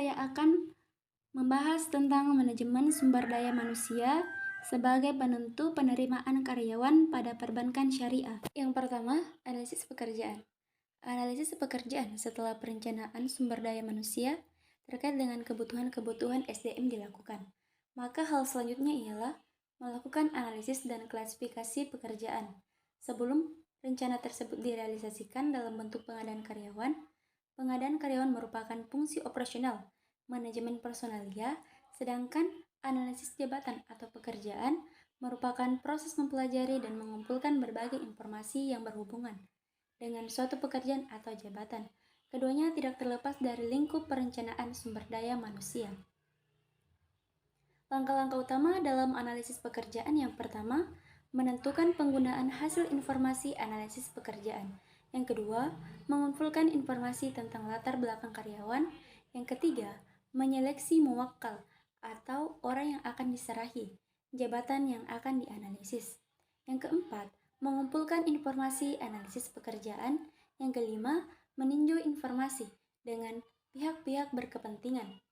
saya akan membahas tentang manajemen sumber daya manusia sebagai penentu penerimaan karyawan pada perbankan syariah. Yang pertama, analisis pekerjaan. Analisis pekerjaan setelah perencanaan sumber daya manusia terkait dengan kebutuhan-kebutuhan SDM dilakukan. Maka hal selanjutnya ialah melakukan analisis dan klasifikasi pekerjaan. Sebelum rencana tersebut direalisasikan dalam bentuk pengadaan karyawan merupakan fungsi operasional manajemen personalia, sedangkan analisis jabatan atau pekerjaan merupakan proses mempelajari dan mengumpulkan berbagai informasi yang berhubungan dengan suatu pekerjaan atau jabatan. Keduanya tidak terlepas dari lingkup perencanaan sumber daya manusia. Langkah-langkah utama dalam analisis pekerjaan yang pertama, menentukan penggunaan hasil informasi analisis pekerjaan. Yang kedua, mengumpulkan informasi tentang latar belakang karyawan. Yang ketiga, menyeleksi muwakkal atau orang yang akan diserahi jabatan yang akan dianalisis. Yang keempat, mengumpulkan informasi analisis pekerjaan. Yang kelima, meninjau informasi dengan pihak-pihak berkepentingan.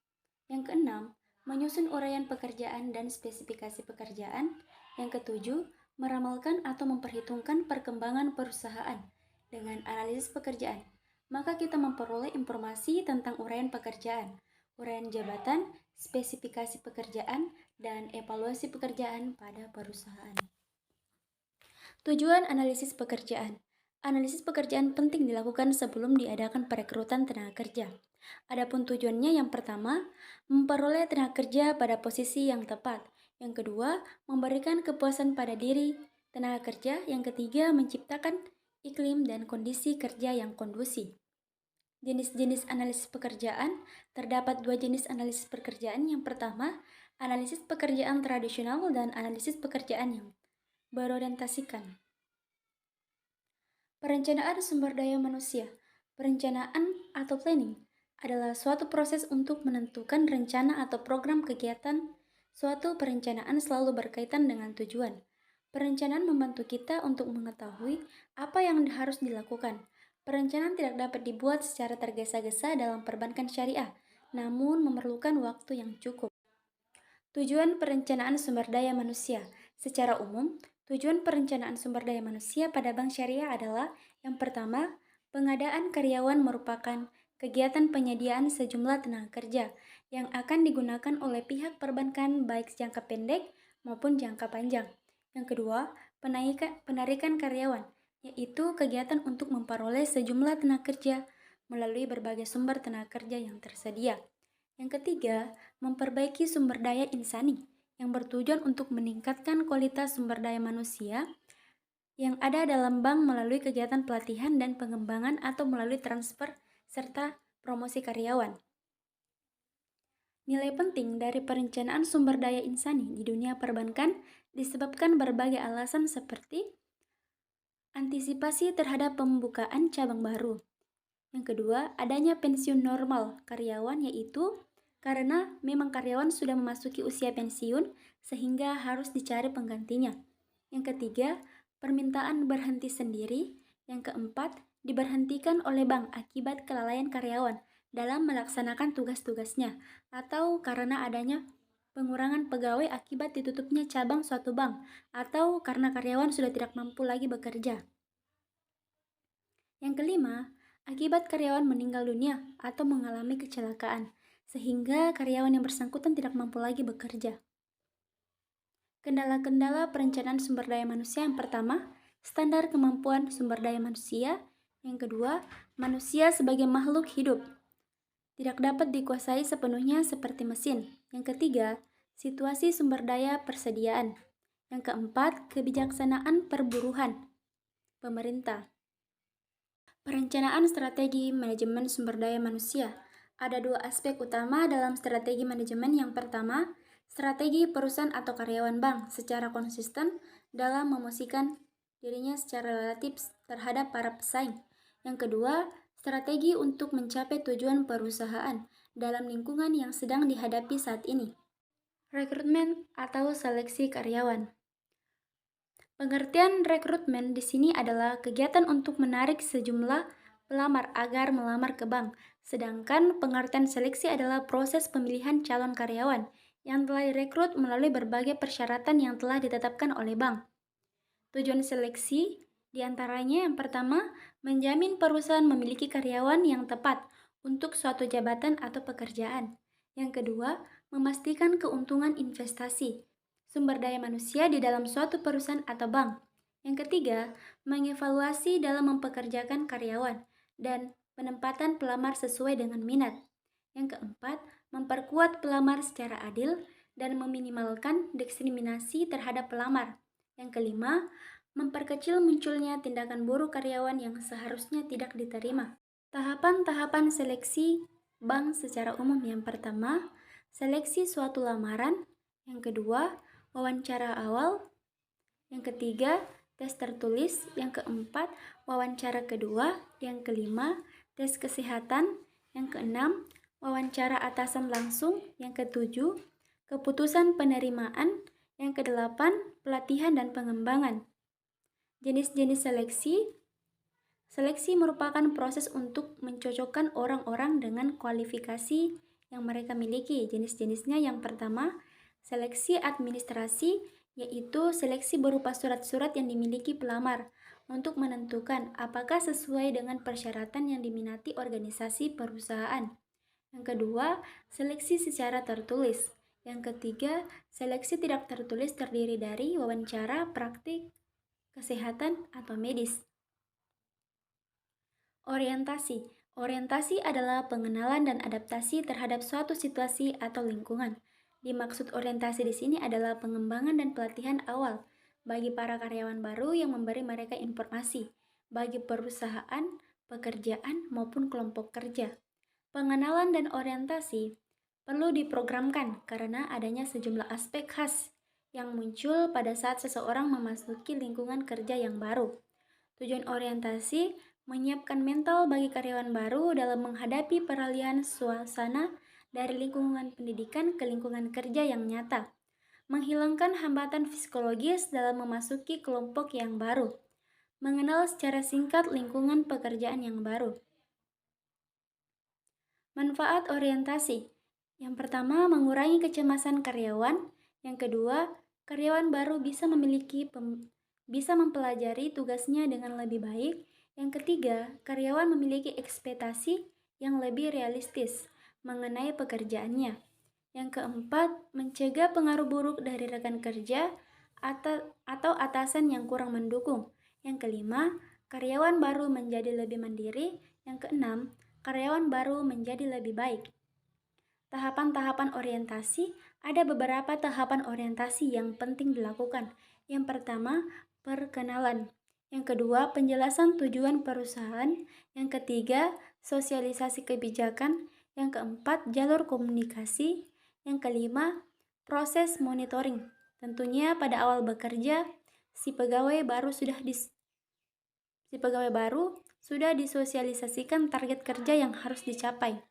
Yang keenam, menyusun uraian pekerjaan dan spesifikasi pekerjaan. Yang ketujuh, meramalkan atau memperhitungkan perkembangan perusahaan dengan analisis pekerjaan. Maka kita memperoleh informasi tentang uraian pekerjaan, uraian jabatan, spesifikasi pekerjaan, dan evaluasi pekerjaan pada perusahaan. Tujuan analisis pekerjaan. Analisis pekerjaan penting dilakukan sebelum diadakan perekrutan tenaga kerja. Adapun tujuannya yang pertama, memperoleh tenaga kerja pada posisi yang tepat. Yang kedua, memberikan kepuasan pada diri tenaga kerja. Yang ketiga, menciptakan iklim dan kondisi kerja yang kondusif. Jenis-jenis analisis pekerjaan. Terdapat dua jenis analisis pekerjaan. Yang pertama, analisis pekerjaan tradisional dan analisis pekerjaan yang berorientasikan. Perencanaan sumber daya manusia. Perencanaan atau planning adalah suatu proses untuk menentukan rencana atau program kegiatan. Suatu perencanaan selalu berkaitan dengan tujuan. Perencanaan membantu kita untuk mengetahui apa yang harus dilakukan. Perencanaan tidak dapat dibuat secara tergesa-gesa dalam perbankan syariah, namun memerlukan waktu yang cukup. Tujuan perencanaan sumber daya manusia. Secara umum, tujuan perencanaan sumber daya manusia pada bank syariah adalah yang pertama, pengadaan karyawan merupakan kegiatan penyediaan sejumlah tenaga kerja yang akan digunakan oleh pihak perbankan baik jangka pendek maupun jangka panjang. Yang kedua, penarikan karyawan, yaitu kegiatan untuk memperoleh sejumlah tenaga kerja melalui berbagai sumber tenaga kerja yang tersedia. Yang ketiga, memperbaiki sumber daya insani yang bertujuan untuk meningkatkan kualitas sumber daya manusia yang ada dalam bank melalui kegiatan pelatihan dan pengembangan atau melalui transfer serta promosi karyawan. Nilai penting dari perencanaan sumber daya insani di dunia perbankan disebabkan berbagai alasan seperti antisipasi terhadap pembukaan cabang baru. Yang kedua, adanya pensiun normal karyawan, yaitu karena memang karyawan sudah memasuki usia pensiun sehingga harus dicari penggantinya. Yang ketiga, permintaan berhenti sendiri. Yang keempat, diberhentikan oleh bank akibat kelalaian karyawan dalam melaksanakan tugas-tugasnya atau karena adanya pengurangan pegawai akibat ditutupnya cabang suatu bank atau karena karyawan sudah tidak mampu lagi bekerja. Yang kelima, akibat karyawan meninggal dunia atau mengalami kecelakaan sehingga karyawan yang bersangkutan tidak mampu lagi bekerja. Kendala-kendala perencanaan sumber daya manusia. Yang pertama, standar kemampuan sumber daya manusia. Yang kedua, manusia sebagai makhluk hidup tidak dapat dikuasai sepenuhnya seperti mesin. Yang ketiga, situasi sumber daya persediaan. Yang keempat, kebijaksanaan perburuhan pemerintah. Perencanaan strategi manajemen sumber daya manusia. Ada dua aspek utama dalam strategi manajemen. Yang pertama, strategi perusahaan atau karyawan bank secara konsisten dalam memosisikan dirinya secara relatif terhadap para pesaing. Yang kedua, strategi untuk mencapai tujuan perusahaan dalam lingkungan yang sedang dihadapi saat ini. Rekrutmen atau seleksi karyawan. Pengertian rekrutmen di sini adalah kegiatan untuk menarik sejumlah pelamar agar melamar ke bank. Sedangkan pengertian seleksi adalah proses pemilihan calon karyawan yang telah direkrut melalui berbagai persyaratan yang telah ditetapkan oleh bank. Tujuan seleksi diantaranya yang pertama, menjamin perusahaan memiliki karyawan yang tepat untuk suatu jabatan atau pekerjaan. Yang kedua, memastikan keuntungan investasi, sumber daya manusia di dalam suatu perusahaan atau bank. Yang ketiga, mengevaluasi dalam mempekerjakan karyawan dan penempatan pelamar sesuai dengan minat. Yang keempat, memperkuat pelamar secara adil dan meminimalkan diskriminasi terhadap pelamar. Yang kelima, memperkecil munculnya tindakan buruk karyawan yang seharusnya tidak diterima. Tahapan-tahapan seleksi bank secara umum: yang pertama, seleksi suatu lamaran. Yang kedua, wawancara awal. Yang ketiga, tes tertulis. Yang keempat, wawancara kedua. Yang kelima, tes kesehatan. Yang keenam, wawancara atasan langsung. Yang ketujuh, keputusan penerimaan. Yang kedelapan, pelatihan dan pengembangan. Jenis-jenis seleksi. Seleksi merupakan proses untuk mencocokkan orang-orang dengan kualifikasi yang mereka miliki. Jenis-jenisnya yang pertama, seleksi administrasi, yaitu seleksi berupa surat-surat yang dimiliki pelamar untuk menentukan apakah sesuai dengan persyaratan yang diminati organisasi perusahaan. Yang kedua, seleksi secara tertulis. Yang ketiga, seleksi tidak tertulis terdiri dari wawancara, praktik, kesehatan, atau medis. Orientasi. Orientasi adalah pengenalan dan adaptasi terhadap suatu situasi atau lingkungan. Dimaksud orientasi di sini adalah pengembangan dan pelatihan awal bagi para karyawan baru yang memberi mereka informasi bagi perusahaan, pekerjaan, maupun kelompok kerja. Pengenalan dan orientasi perlu diprogramkan karena adanya sejumlah aspek khas yang muncul pada saat seseorang memasuki lingkungan kerja yang baru. Tujuan orientasi menyiapkan mental bagi karyawan baru dalam menghadapi peralihan suasana dari lingkungan pendidikan ke lingkungan kerja yang nyata, menghilangkan hambatan psikologis dalam memasuki kelompok yang baru, mengenal secara singkat lingkungan pekerjaan yang baru. Manfaat orientasi. Yang pertama, mengurangi kecemasan karyawan. Yang kedua, karyawan baru bisa mempelajari tugasnya dengan lebih baik. Yang ketiga, karyawan memiliki ekspektasi yang lebih realistis mengenai pekerjaannya. Yang keempat, mencegah pengaruh buruk dari rekan kerja atau atasan yang kurang mendukung. Yang kelima, karyawan baru menjadi lebih mandiri. Yang keenam, karyawan baru menjadi lebih baik. Tahapan-tahapan orientasi. Ada beberapa tahapan orientasi yang penting dilakukan. Yang pertama, perkenalan. Yang kedua, penjelasan tujuan perusahaan. Yang ketiga, sosialisasi kebijakan. Yang keempat, jalur komunikasi. Yang kelima, proses monitoring. Tentunya pada awal bekerja, si pegawai baru sudah disosialisasikan target kerja yang harus dicapai.